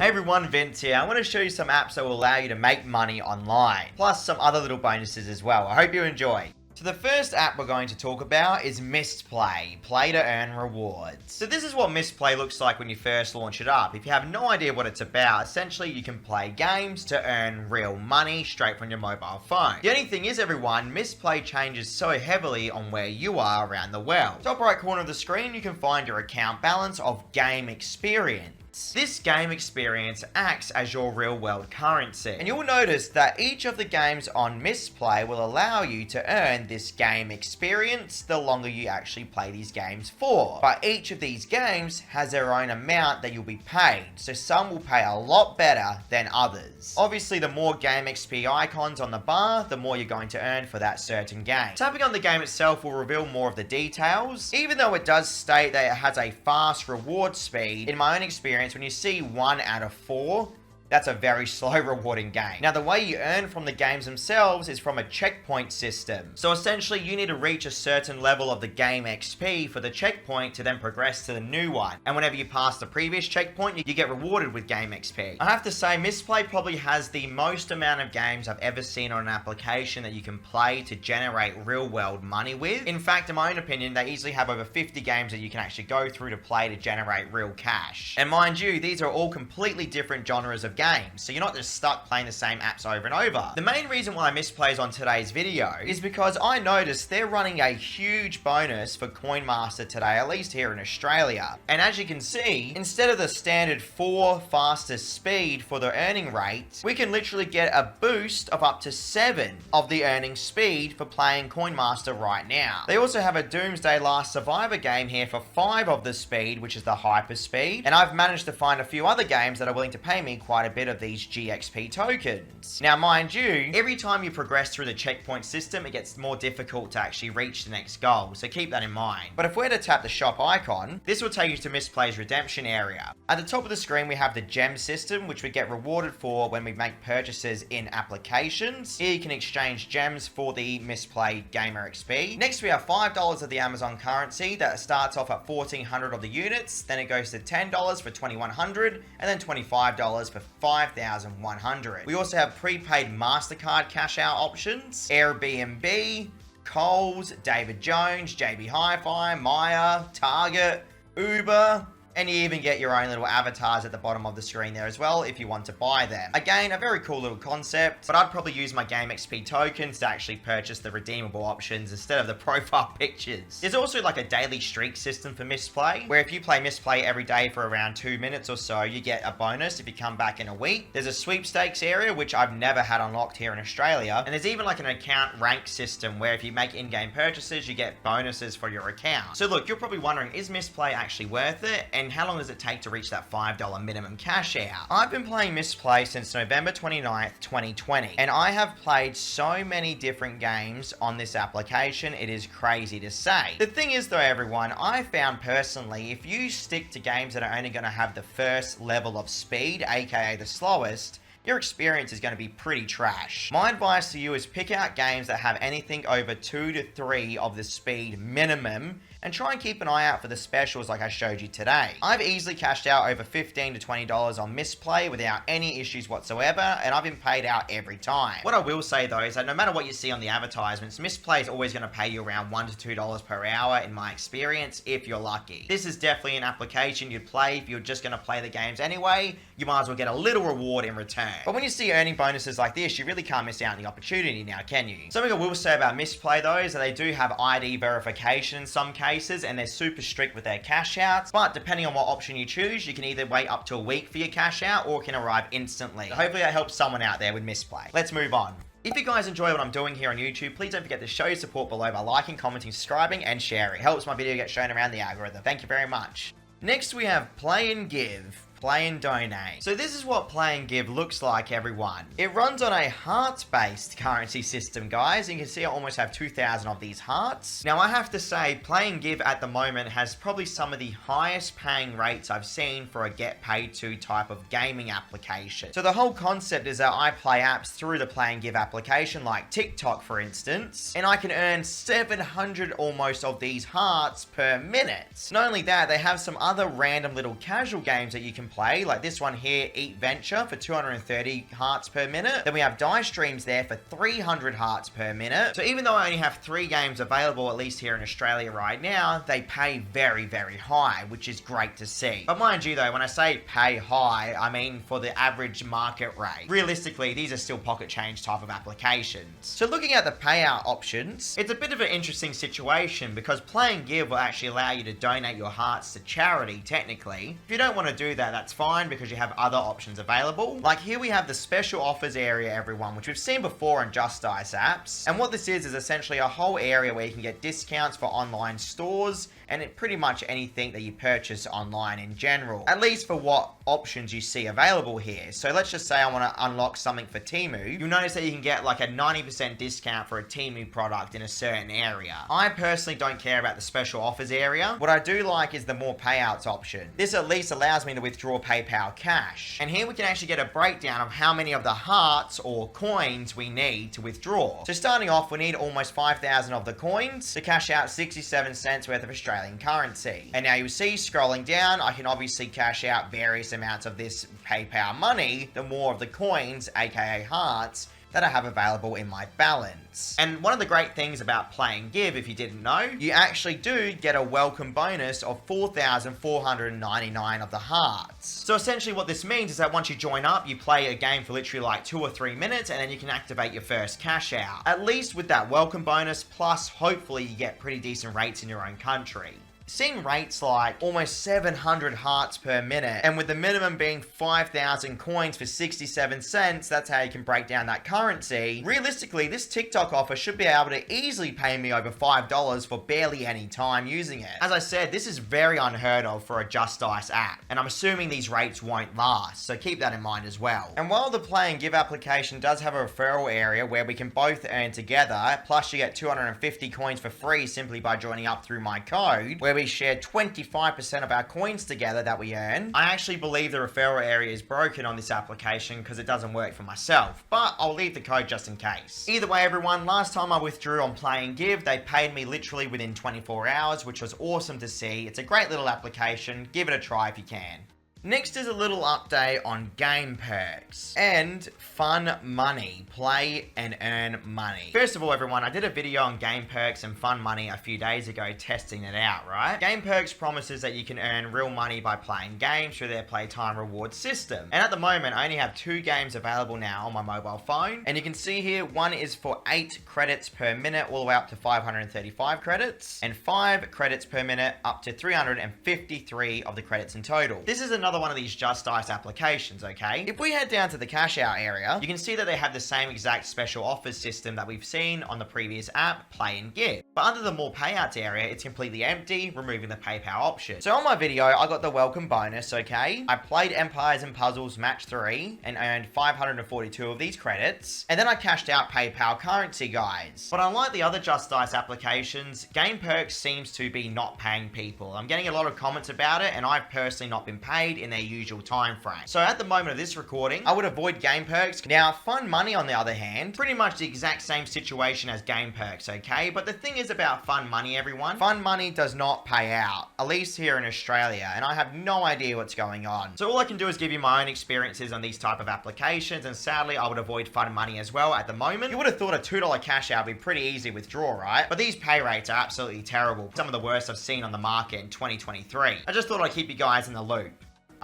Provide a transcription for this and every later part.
Hey everyone, Vince here. I want to show you some apps that will allow you to make money online, plus some other little bonuses as well. I hope you enjoy. So the first app we're going to talk about is Mistplay, play to earn rewards. So this is what Mistplay looks like when you first launch it up. If you have no idea what it's about, essentially you can play games to earn real money straight from your mobile phone. The only thing is, everyone, Mistplay changes so heavily on where you are around the world. Top right corner of the screen, you can find your account balance of game experience. This game experience acts as your real world currency, and you'll notice that each of the games on Mistplay will allow you to earn this game experience the longer you actually play these games for. But each of these games has their own amount that you'll be paid, so some will pay a lot better than others. Obviously, the more game XP icons on the bar, the more you're going to earn for that certain game. Tapping on the game itself will reveal more of the details, even though it does state that it has a fast reward speed. In my own experience, when you see 1 out of 4, that's a very slow rewarding game. Now, the way you earn from the games themselves is from a checkpoint system. So essentially, you need to reach a certain level of the game XP for the checkpoint to then progress to the new one. And whenever you pass the previous checkpoint, you get rewarded with game XP. I have to say, Mistplay probably has the most amount of games I've ever seen on an application that you can play to generate real world money with. In fact, in my own opinion, they easily have over 50 games that you can actually go through to play to generate real cash. And mind you, these are all completely different genres of games, so you're not just stuck playing the same apps over and over. The main reason why Mistplay is on today's video is because I noticed they're running a huge bonus for Coinmaster today, at least here in Australia. And as you can see, instead of the standard 4 fastest speed for the earning rate, we can literally get a boost of up to 7 of the earning speed for playing Coinmaster right now. They also have a Doomsday Last Survivor game here for 5 of the speed, which is the hyper speed. And I've managed to find a few other games that are willing to pay me quite a bit of these GXP tokens. Now, mind you, every time you progress through the checkpoint system, it gets more difficult to actually reach the next goal, so keep that in mind. But if we're to tap the shop icon, this will take you to Misplay's redemption area. At the top of the screen, we have the gem system, which we get rewarded for when we make purchases in applications. Here you can exchange gems for the Misplay Gamer XP. Next, we have $5 of the Amazon currency that starts off at 1,400 of the units, then it goes to $10 for 2,100, and then $25 for 5,100. We also have prepaid MasterCard cash out options, Airbnb, Coles, David Jones, JB Hi-Fi, Maya, Target, Uber, and you even get your own little avatars at the bottom of the screen there as well if you want to buy them. Again, a very cool little concept, but I'd probably use my Game XP tokens to actually purchase the redeemable options instead of the profile pictures. There's also like a daily streak system for Mistplay, where if you play Mistplay every day for around 2 minutes or so, you get a bonus if you come back in a week. There's a sweepstakes area, which I've never had unlocked here in Australia, and there's even like an account rank system where if you make in-game purchases, you get bonuses for your account. So look, you're probably wondering, is Mistplay actually worth it? And how long does it take to reach that $5 minimum cash out? I've been playing Mistplay since November 29th, 2020, and I have played so many different games on this application, it is crazy to say. The thing is though, everyone, I found personally, if you stick to games that are only going to have the first level of speed, aka the slowest, your experience is going to be pretty trash. My advice to you is pick out games that have anything over 2 to 3 of the speed minimum, and try and keep an eye out for the specials like I showed you today. I've easily cashed out over $15 to $20 on Mistplay without any issues whatsoever, and I've been paid out every time. What I will say though is that no matter what you see on the advertisements, Mistplay is always going to pay you around $1 to $2 per hour in my experience, if you're lucky. This is definitely an application you'd play if you're just going to play the games anyway. You might as well get a little reward in return. But when you see earning bonuses like this, you really can't miss out on the opportunity now, can you? Something I will say about Mistplay though is that they do have ID verification in some cases, and they're super strict with their cash outs, but depending on what option you choose, you can either wait up to a week for your cash out or it can arrive instantly. So hopefully that helps someone out there with Mistplay. Let's move on. If you guys enjoy what I'm doing here on YouTube, please don't forget to show your support below by liking, commenting, subscribing, and sharing. It helps my video get shown around the algorithm. Thank you very much. Next we have Play and Give. Play and Donate. So this is what Play and Give looks like, everyone. It runs on a hearts-based currency system, guys. You can see I almost have 2,000 of these hearts. Now, I have to say, Play and Give at the moment has probably some of the highest paying rates I've seen for a get paid to type of gaming application. So the whole concept is that I play apps through the Play and Give application, like TikTok, for instance, and I can earn 700 almost of these hearts per minute. Not only that, they have some other random little casual games that you can play, like this one here, Eat Venture, for 230 hearts per minute. Then we have Die Streams there for 300 hearts per minute. So even though I only have 3 games available, at least here in Australia right now, they pay very, very high, which is great to see. But mind you though, when I say pay high, I mean for the average market rate. Realistically, these are still pocket change type of applications. So looking at the payout options, it's a bit of an interesting situation because Play & Give will actually allow you to donate your hearts to charity, technically. If you don't want to do that, that's fine because you have other options available. Like here we have the special offers area, everyone, which we've seen before on Just Dice apps. And what this is essentially a whole area where you can get discounts for online stores and pretty much anything that you purchase online in general. At least for what options you see available here. So let's just say I want to unlock something for Temu. You'll notice that you can get like a 90% discount for a Temu product in a certain area. I personally don't care about the special offers area. What I do like is the more payouts option. This at least allows me to withdraw PayPal cash. And here we can actually get a breakdown of how many of the hearts or coins we need to withdraw. So starting off, we need almost 5,000 of the coins to cash out 67 cents worth of Australian currency. And now you see scrolling down, I can obviously cash out various amounts of this PayPal money, the more of the coins, aka hearts, that I have available in my balance. And one of the great things about Play & Give, if you didn't know, you actually do get a welcome bonus of 4,499 of the hearts. So essentially what this means is that once you join up, you play a game for literally like 2 or 3 minutes and then you can activate your first cash out. At least with that welcome bonus, plus hopefully you get pretty decent rates in your own country. Seeing rates like almost 700 hearts per minute, and with the minimum being 5,000 coins for 67 cents, that's how you can break down that currency. Realistically, this TikTok offer should be able to easily pay me over $5 for barely any time using it. As I said, this is very unheard of for a Just Dice app, and I'm assuming these rates won't last, so keep that in mind as well. And while the Play & Give application does have a referral area where we can both earn together, plus you get 250 coins for free simply by joining up through my code, where we share 25% of our coins together that we earn. I actually believe the referral area is broken on this application because it doesn't work for myself, but I'll leave the code just in case. Either way, everyone, last time I withdrew on Play & Give, they paid me literally within 24 hours, which was awesome to see. It's a great little application. Give it a try if you can. Next is a little update on game perks and fun money, play and earn money. First of all, everyone, I did a video on game perks and fun money a few days ago testing it out, right? Game perks promises that you can earn real money by playing games through their playtime reward system. And at the moment, I only have 2 games available now on my mobile phone. And you can see here, one is for 8 credits per minute, all the way up to 535 credits, and 5 credits per minute, up to 353 of the credits in total. This is another one of these Just Dice applications, okay? If we head down to the cash out area, you can see that they have the same exact special offers system that we've seen on the previous app, Play & Give. But under the more payouts area, it's completely empty, removing the PayPal option. So on my video, I got the welcome bonus, okay? I played Empires & Puzzles Match 3 and earned 542 of these credits. And then I cashed out PayPal currency, guys. But unlike the other Just Dice applications, Game Perks seems to be not paying people. I'm getting a lot of comments about it, and I've personally not been paid in their usual time frame. So at the moment of this recording, I would avoid Game Perks. Now, Fun Money, on the other hand, pretty much the exact same situation as Game Perks, okay? But the thing is about Fun Money, everyone, Fun Money does not pay out, at least here in Australia, and I have no idea what's going on. So all I can do is give you my own experiences on these type of applications, and sadly, I would avoid Fun Money as well at the moment. You would have thought a $2 cash out would be pretty easy to withdraw, right? But these pay rates are absolutely terrible. Some of the worst I've seen on the market in 2023. I just thought I'd keep you guys in the loop.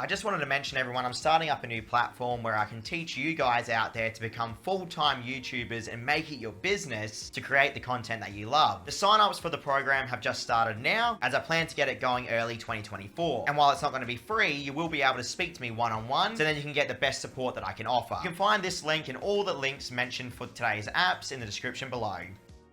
I just wanted to mention, everyone, I'm starting up a new platform where I can teach you guys out there to become full-time YouTubers and make it your business to create the content that you love. The sign-ups for the program have just started now, as I plan to get it going early 2024. And while it's not going to be free, you will be able to speak to me one-on-one, so then you can get the best support that I can offer. You can find this link and all the links mentioned for today's apps in the description below.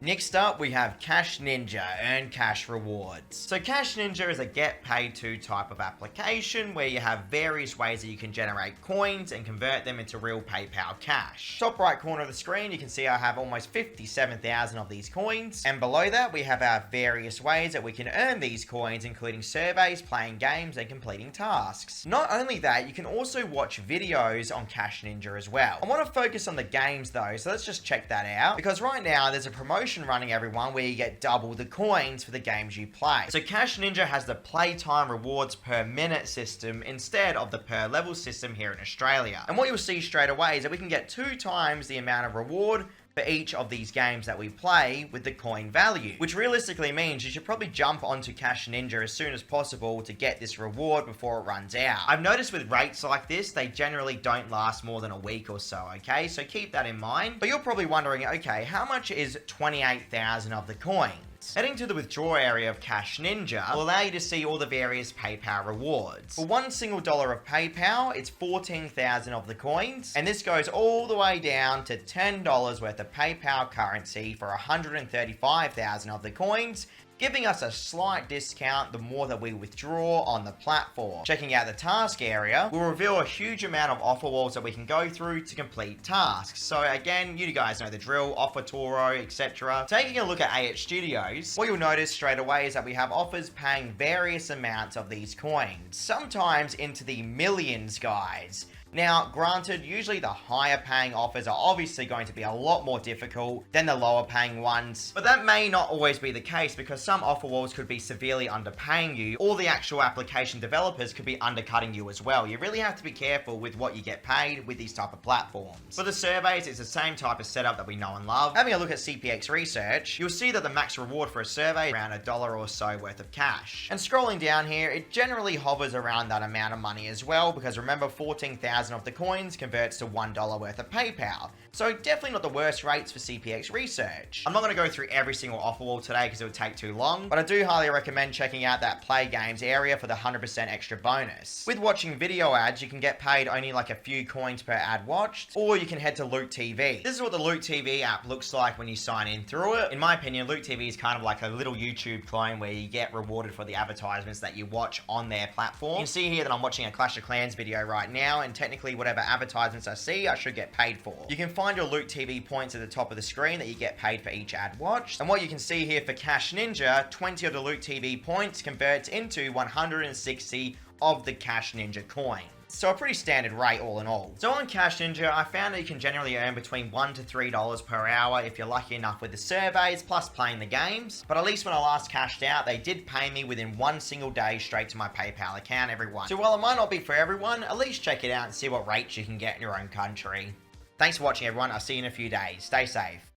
Next up, we have Cash Ninja, Earn Cash Rewards. So Cash Ninja is a get paid to type of application where you have various ways that you can generate coins and convert them into real PayPal cash. Top right corner of the screen, you can see I have almost 57,000 of these coins. And below that, we have our various ways that we can earn these coins, including surveys, playing games, and completing tasks. Not only that, you can also watch videos on Cash Ninja as well. I want to focus on the games though, so let's just check that out. Because right now, there's a promotion promotion running, everyone, where you get double the coins for the games you play. So Cash Ninja has the playtime rewards per minute system instead of the per level system here in Australia. And what you'll see straight away is that we can get 2 times the amount of reward for each of these games that we play with the coin value, which realistically means you should probably jump onto Cash Ninja as soon as possible to get this reward before it runs out. I've noticed with rates like this, they generally don't last more than a week or so, okay? So keep that in mind. But you're probably wondering, okay, how much is 28,000 of the coins? Heading to the withdraw area of Cash Ninja will allow you to see all the various PayPal rewards. For $1 single of PayPal, it's 14,000 of the coins, and this goes all the way down to $10 worth of PayPal currency for 135,000 of the coins, giving us a slight discount the more that we withdraw on the platform. Checking out the task area will reveal a huge amount of offer walls that we can go through to complete tasks. So again, you guys know the drill, Offer Toro, etc. Taking a look at AH Studios, what you'll notice straight away is that we have offers paying various amounts of these coins, sometimes into the millions, guys. Now, granted, usually the higher paying offers are obviously going to be a lot more difficult than the lower paying ones, but that may not always be the case because some offer walls could be severely underpaying you, or the actual application developers could be undercutting you as well. You really have to be careful with what you get paid with these type of platforms. For the surveys, it's the same type of setup that we know and love. Having a look at CPX Research, you'll see that the max reward for a survey is around $1 or so worth of cash. And scrolling down here, it generally hovers around that amount of money as well, because remember, 14,000 of the coins converts to $1 worth of PayPal. So definitely not the worst rates for CPX Research. I'm not going to go through every single offer wall today because it would take too long, but I do highly recommend checking out that Play Games area for the 100% extra bonus. With watching video ads, you can get paid only like a few coins per ad watched, or you can head to Loot TV. This is what the Loot TV app looks like when you sign in through it. In my opinion, Loot TV is kind of like a little YouTube clone where you get rewarded for the advertisements that you watch on their platform. You can see here that I'm watching a Clash of Clans video right now, and technically whatever advertisements I see, I should get paid for. You can find your Loot TV points at the top of the screen that you get paid for each ad watched. And what you can see here for Cash Ninja, 20 of the Loot TV points converts into 160 of the Cash Ninja coins. So a pretty standard rate all in all. So on Cash Ninja, I found that you can generally earn between $1 to $3 per hour if you're lucky enough with the surveys, plus playing the games. But at least when I last cashed out, they did pay me within 1 single day straight to my PayPal account, everyone. So while it might not be for everyone, at least check it out and see what rates you can get in your own country. Thanks for watching, everyone. I'll see you in a few days. Stay safe.